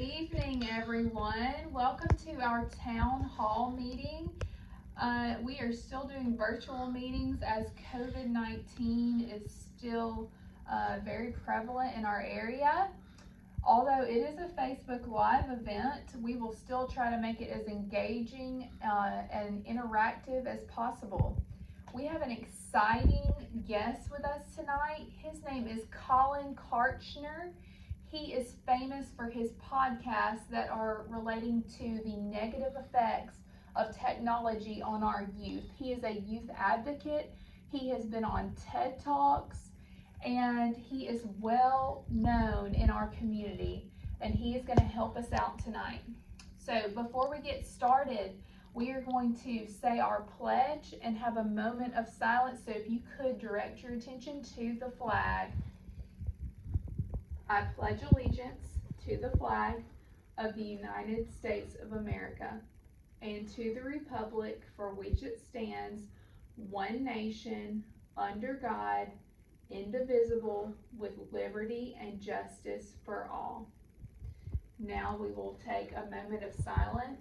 evening, everyone. Welcome to our town hall meeting. We are still doing virtual meetings as COVID-19 is still very prevalent in our area. Although it is a Facebook Live event, we will still try to make it as engaging and interactive as possible. We have an exciting guest with us tonight. His name is Colin Karchner. He is famous for his podcasts that are relating to the negative effects of technology on our youth. He is a youth advocate. He has been on TED Talks, and he is well known in our community, and he is going to help us out tonight. So before we get started, we are going to say our pledge and have a moment of silence. So if you could direct your attention to the flag. I pledge allegiance to the flag of the United States of America and to the republic for which it stands, one nation, under God, indivisible, with liberty and justice for all. Now we will take a moment of silence.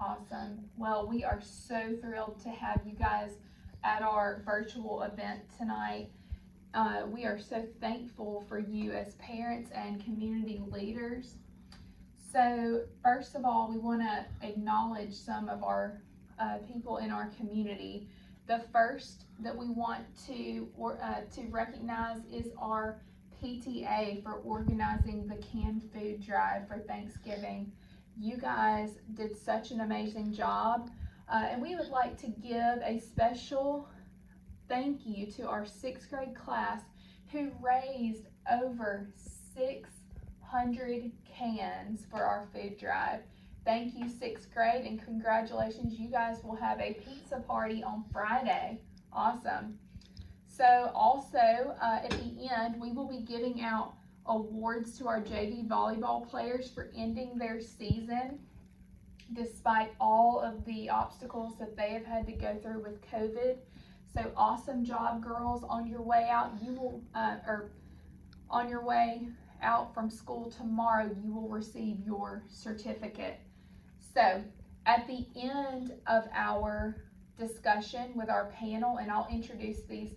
Awesome. Well, we are so thrilled to have you guys at our virtual event tonight. We are so thankful for you as parents and community leaders. So first of all, we want to acknowledge some of our people in our community. The first that we want to recognize is our PTA for organizing the canned food drive for Thanksgiving. You guys did such an amazing job, and we would like to give a special thank you to our 6th grade class who raised over 600 cans for our food drive. Thank you, 6th grade, and congratulations. You guys will have a pizza party on Friday. Awesome. So also at the end, we will be giving out awards to our JV volleyball players for ending their season despite all of the obstacles that they have had to go through with COVID. So awesome job, girls. On your way out, you will on your way out from school tomorrow, you will receive your certificate. So at the end of our discussion with our panel, and I'll introduce these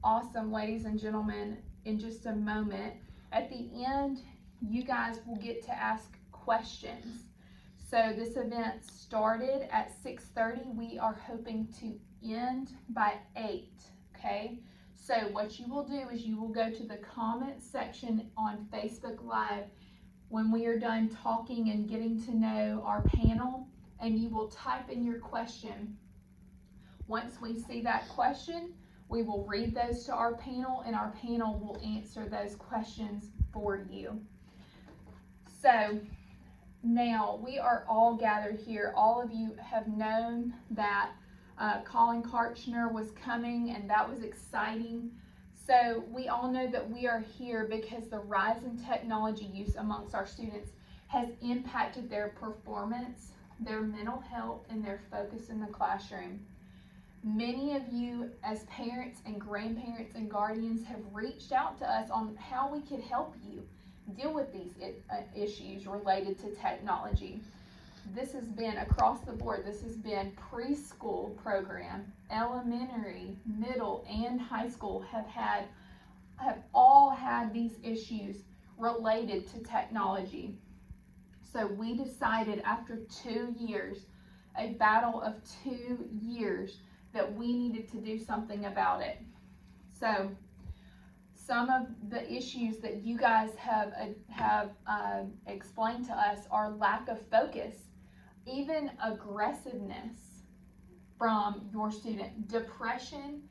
awesome ladies and gentlemen in just a moment, at the end, you guys will get to ask questions. So this event started at 6:30. We are hoping to end by 8, okay? So what you will do is you will go to the comment section on Facebook Live when we are done talking and getting to know our panel, and you will type in your question. Once we see that question, we will read those to our panel, and our panel will answer those questions for you. So now we are all gathered here. All of you have known that Colin Karchner was coming, and that was exciting. So we all know that we are here because the rise in technology use amongst our students has impacted their performance, their mental health, and their focus in the classroom. Many of you as parents and grandparents and guardians have reached out to us on how we could help you deal with these issues related to technology. This has been across the board. This has been preschool program, elementary, middle, and high school have all had these issues related to technology. So we decided after 2 years, a battle of 2 years, that we needed to do something about it. So some of the issues that you guys have explained to us are lack of focus, even aggressiveness from your student, depression,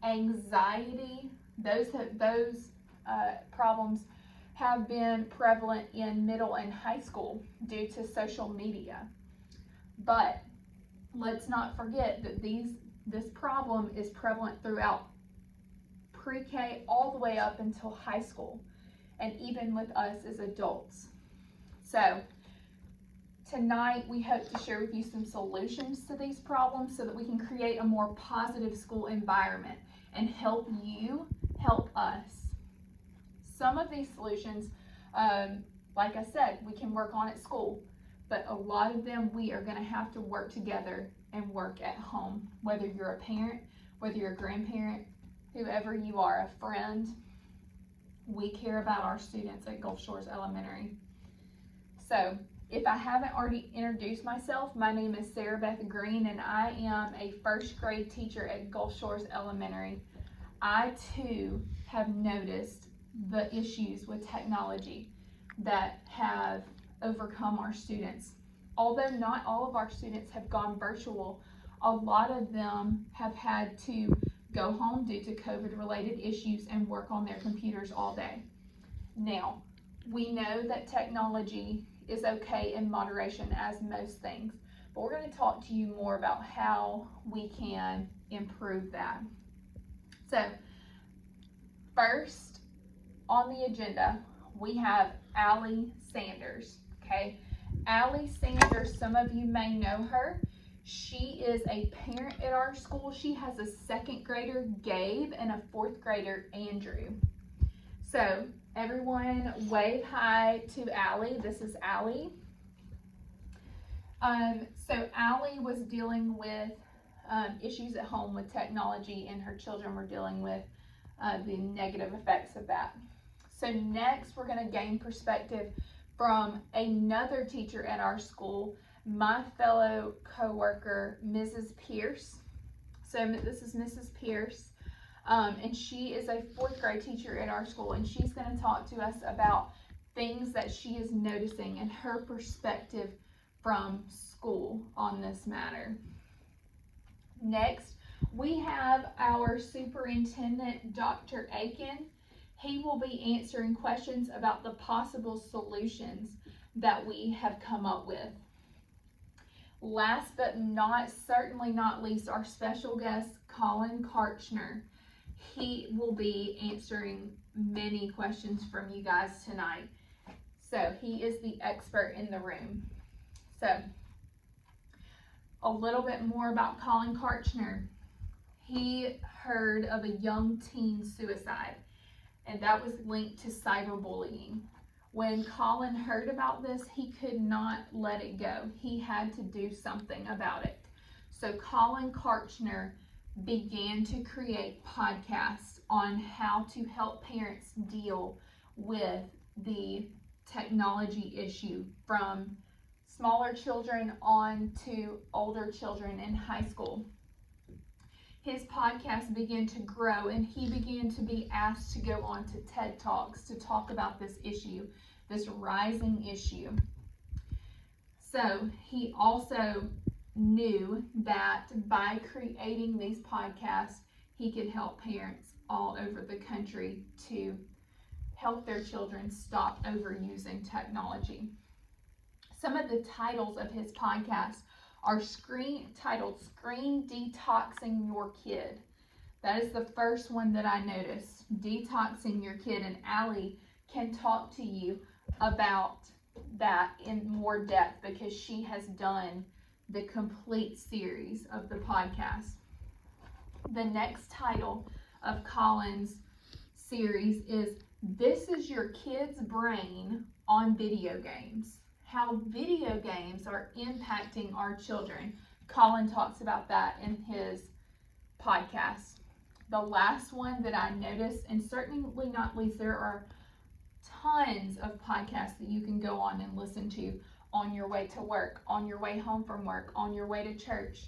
anxiety. Those problems have been prevalent in middle and high school due to social media. But let's not forget that this problem is prevalent throughout pre-K all the way up until high school, and even with us as adults. So tonight we hope to share with you some solutions to these problems so that we can create a more positive school environment and help you help us. Some of these solutions, like I said, we can work on at school, but a lot of them we are going to have to work together and work at home, whether you're a parent, whether you're a grandparent, whoever you are, a friend. We care about our students at Gulf Shores Elementary. So, if I haven't already introduced myself, my name is Sarah Beth Green, and I am a first grade teacher at Gulf Shores Elementary. I too have noticed the issues with technology that have overcome our students. Although not all of our students have gone virtual, a lot of them have had to go home due to COVID-related issues and work on their computers all day. Now, we know that technology is okay in moderation, as most things, but we're going to talk to you more about how we can improve that. So, first on the agenda, we have Allie Sanders, okay? Allie Sanders, some of you may know her. She is a parent at our school. She has a second grader, Gabe, and a fourth grader, Andrew. So, everyone wave hi to Allie. This is Allie. So Allie was dealing with issues at home with technology, and her children were dealing with the negative effects of that. So next, we're going to gain perspective from another teacher at our school, my fellow co-worker, Mrs. Pierce. So this is Mrs. Pierce. And she is a fourth grade teacher at our school, and she's going to talk to us about things that she is noticing and her perspective from school on this matter. Next, we have our superintendent, Dr. Aiken. He will be answering questions about the possible solutions that we have come up with. Last but certainly not least, our special guest, Colin Karchner. He will be answering many questions from you guys tonight. So he is the expert in the room. So a little bit more about Colin Karchner. He heard of a young teen suicide, and that was linked to cyberbullying. When Colin heard about this, he could not let it go. He had to do something about it. So Colin Karchner began to create podcasts on how to help parents deal with the technology issue from smaller children on to older children in high school. His podcast began to grow, and he began to be asked to go on to TED Talks to talk about this issue, this rising issue. So he also knew that by creating these podcasts, he could help parents all over the country to help their children stop overusing technology. Some of the titles of his podcast are titled Screen Detoxing Your Kid. That is the first one that I noticed, Detoxing Your Kid, and Allie can talk to you about that in more depth because she has done the complete series of the podcast. The next title of Colin's series is This is Your Kid's Brain on Video Games. How video games are impacting our children. Colin talks about that in his podcast. The last one that I noticed, and certainly not least, there are tons of podcasts that you can go on and listen to on your way to work, on your way home from work, on your way to church.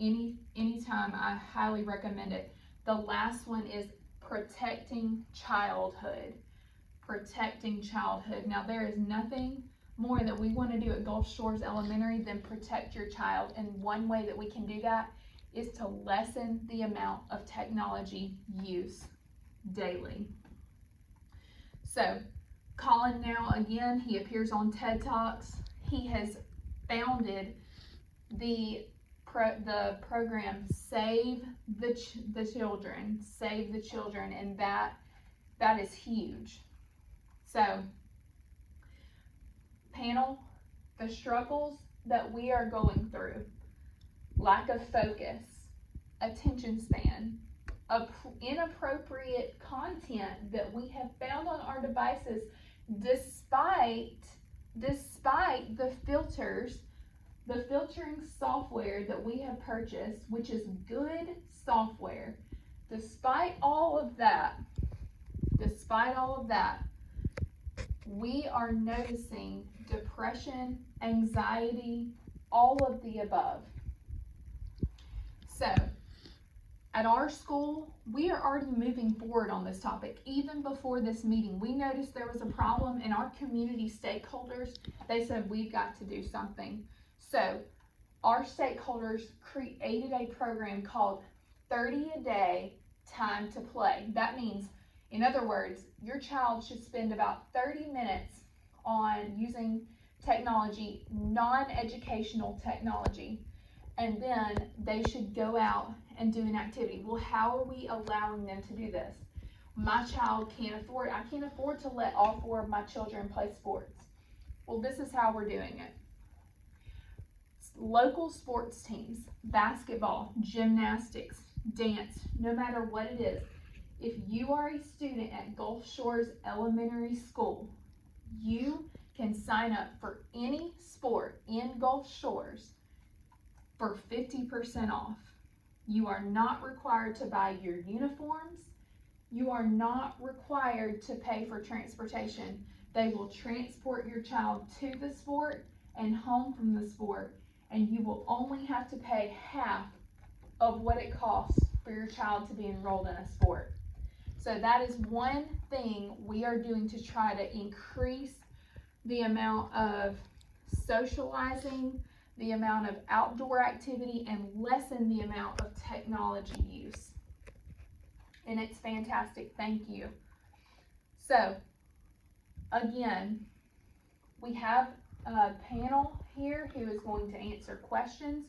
Anytime, I highly recommend it. The last one is Protecting Childhood. Protecting Childhood. Now, there is nothing more that we want to do at Gulf Shores Elementary than protect your child, and one way that we can do that is to lessen the amount of technology use daily. So Colin now, again, he appears on TED Talks. He has founded the program Save the Children, and that is huge. So panel, the struggles that we are going through, lack of focus, attention span, inappropriate content that we have found on our devices, despite the filtering software that we have purchased, which is good software. Despite all of that, we are noticing depression, anxiety, all of the above. So, at our school, we are already moving forward on this topic. Even before this meeting, we noticed there was a problem, and our community stakeholders, they said we've got to do something. So, our stakeholders created a program called 30 a day time to play. That means, in other words, your child should spend about 30 minutes on using technology, non-educational technology, and then they should go out and do an activity. Well, how are we allowing them to do this? My child I can't afford to let all 4 of my children play sports. Well, this is how we're doing it. Local sports teams, basketball, gymnastics, dance, no matter what it is. If you are a student at Gulf Shores Elementary School, you can sign up for any sport in Gulf Shores for 50% off. You are not required to buy your uniforms. You are not required to pay for transportation. They will transport your child to the sport and home from the sport, and you will only have to pay half of what it costs for your child to be enrolled in a sport. So that is one thing we are doing to try to increase the amount of socializing, the amount of outdoor activity, and lessen the amount of technology use. And it's fantastic. Thank you. So, again, we have a panel here who is going to answer questions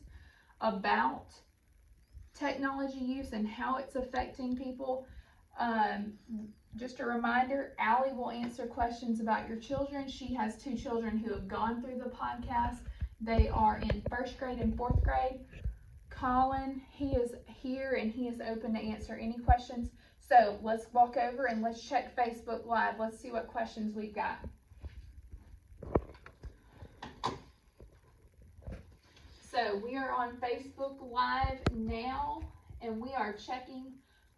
about technology use and how it's affecting people. Just a reminder, Allie will answer questions about your children. She has 2 children who have gone through the podcast. They are in 1st grade and 4th grade. Colin, he is here and he is open to answer any questions. So let's walk over and let's check Facebook Live. Let's see what questions we've got. So we are on Facebook Live now, and we are checking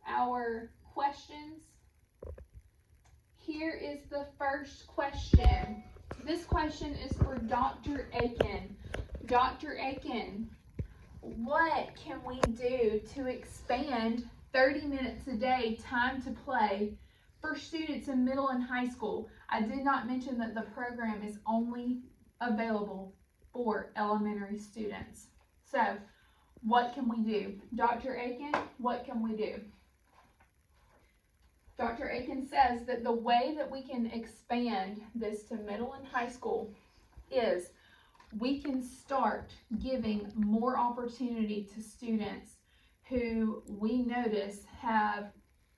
our questions. Here is the first question. This question is for Dr. Aiken. Dr. Aiken, what can we do to expand 30 minutes a day time to play for students in middle and high school? I did not mention that the program is only available for elementary students. So, what can we do? Dr. Aiken, what can we do? Dr. Aiken says that the way that we can expand this to middle and high school is we can start giving more opportunity to students who we notice have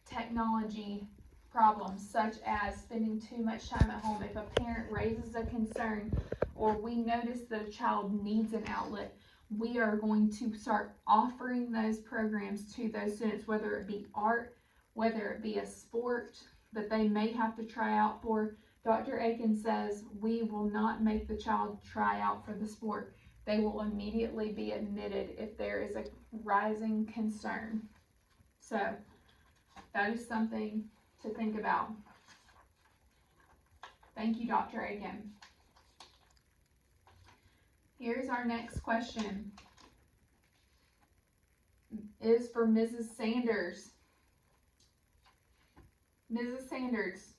technology problems, such as spending too much time at home. If a parent raises a concern or we notice that a child needs an outlet, we are going to start offering those programs to those students, whether it be art, whether it be a sport that they may have to try out for. Dr. Aiken says we will not make the child try out for the sport. They will immediately be admitted if there is a rising concern. So that is something to think about. Thank you, Dr. Aiken. Here's our next question. It is for Mrs. Sanders. Mrs. Sanders,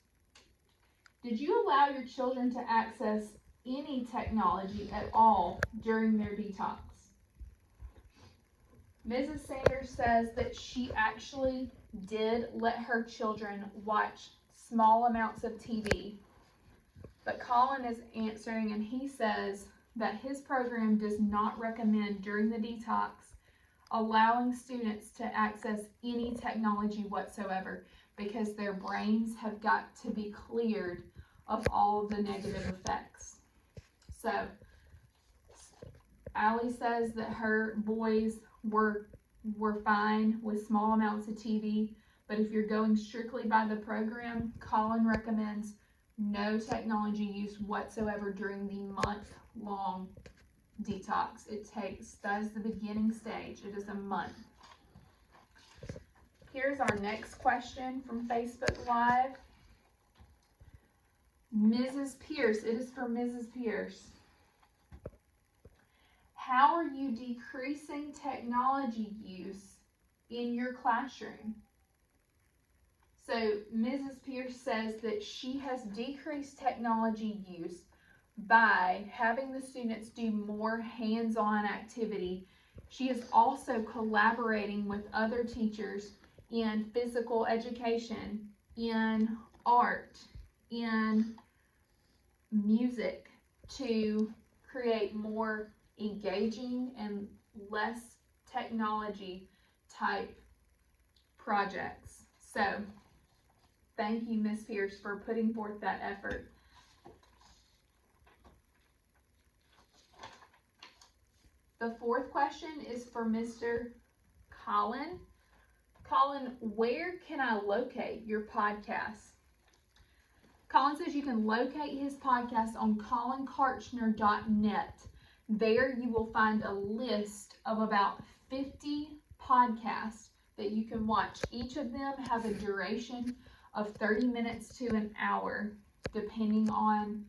did you allow your children to access any technology at all during their detox? Mrs. Sanders says that she actually did let her children watch small amounts of TV. But Colin is answering, and he says that his program does not recommend during the detox allowing students to access any technology whatsoever, because their brains have got to be cleared of all of the negative effects. So Allie says that her boys were fine with small amounts of TV, but if you're going strictly by the program, Colin recommends no technology use whatsoever during the month-long detox. That is the beginning stage. It is a month. Here's our next question from Facebook Live. Mrs. Pierce, it is for Mrs. Pierce. How are you decreasing technology use in your classroom? So Mrs. Pierce says that she has decreased technology use by having the students do more hands-on activity. She is also collaborating with other teachers in physical education, in art, in music to create more engaging and less technology type projects. So thank you, Ms. Pierce, for putting forth that effort. The fourth question is for Mr. Colin. Colin, where can I locate your podcast? Colin says you can locate his podcast on colinkarchner.net. There you will find a list of about 50 podcasts that you can watch. Each of them have a duration of 30 minutes to an hour, depending on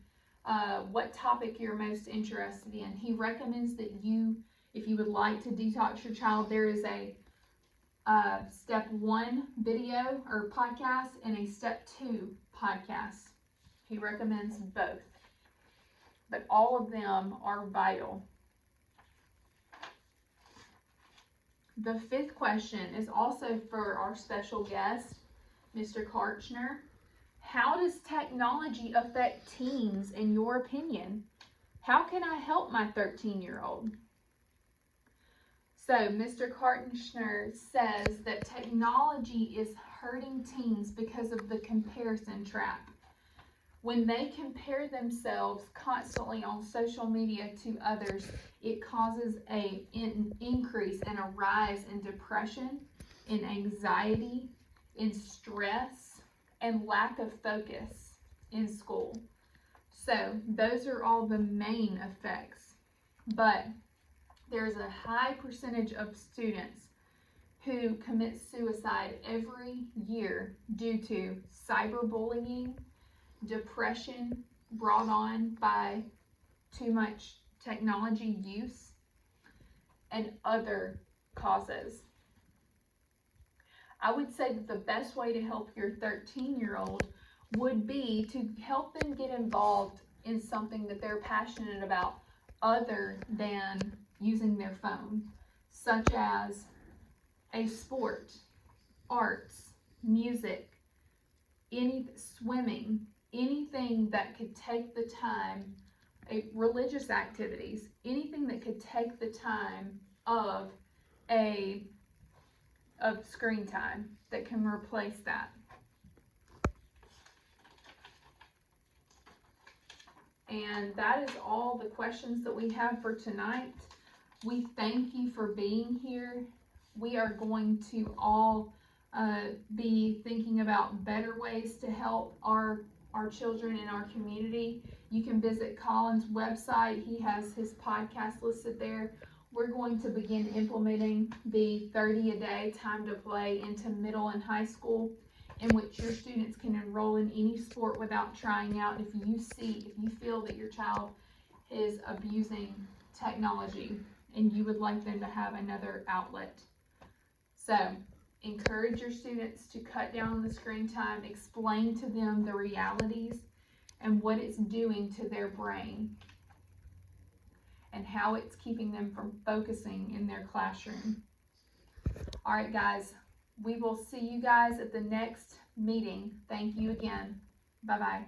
what topic you're most interested in. He recommends that if you would like to detox your child, there is a step 1 video or podcast and a step 2 podcast. He recommends both, but all of them are vital. The fifth question is also for our special guest, Mr. Karchner. How does technology affect teens in your opinion? How can I help my 13-year-old? So Mr. Karchner says that technology is hurting teens because of the comparison trap. When they compare themselves constantly on social media to others, it causes an increase and a rise in depression, in anxiety, in stress, and lack of focus in school. So those are all the main effects. But there's a high percentage of students who commit suicide every year due to cyberbullying, depression brought on by too much technology use, and other causes. I would say that the best way to help your 13-year-old would be to help them get involved in something that they're passionate about other than using their phone, such as a sport, arts, music, swimming, anything that could take the time, religious activities, anything that could take the time of screen time that can replace that. And that is all the questions that we have for tonight. We thank you for being here. We are going to all be thinking about better ways to help our children in our community. You can visit Colin's website. He has his podcast listed there. We're going to begin implementing the 30-a-day time to play into middle and high school, in which your students can enroll in any sport without trying out if you feel that your child is abusing technology and you would like them to have another outlet. So encourage your students to cut down on the screen time, explain to them the realities and what it's doing to their brain and how it's keeping them from focusing in their classroom. All right, guys, we will see you guys at the next meeting. Thank you again. Bye-bye.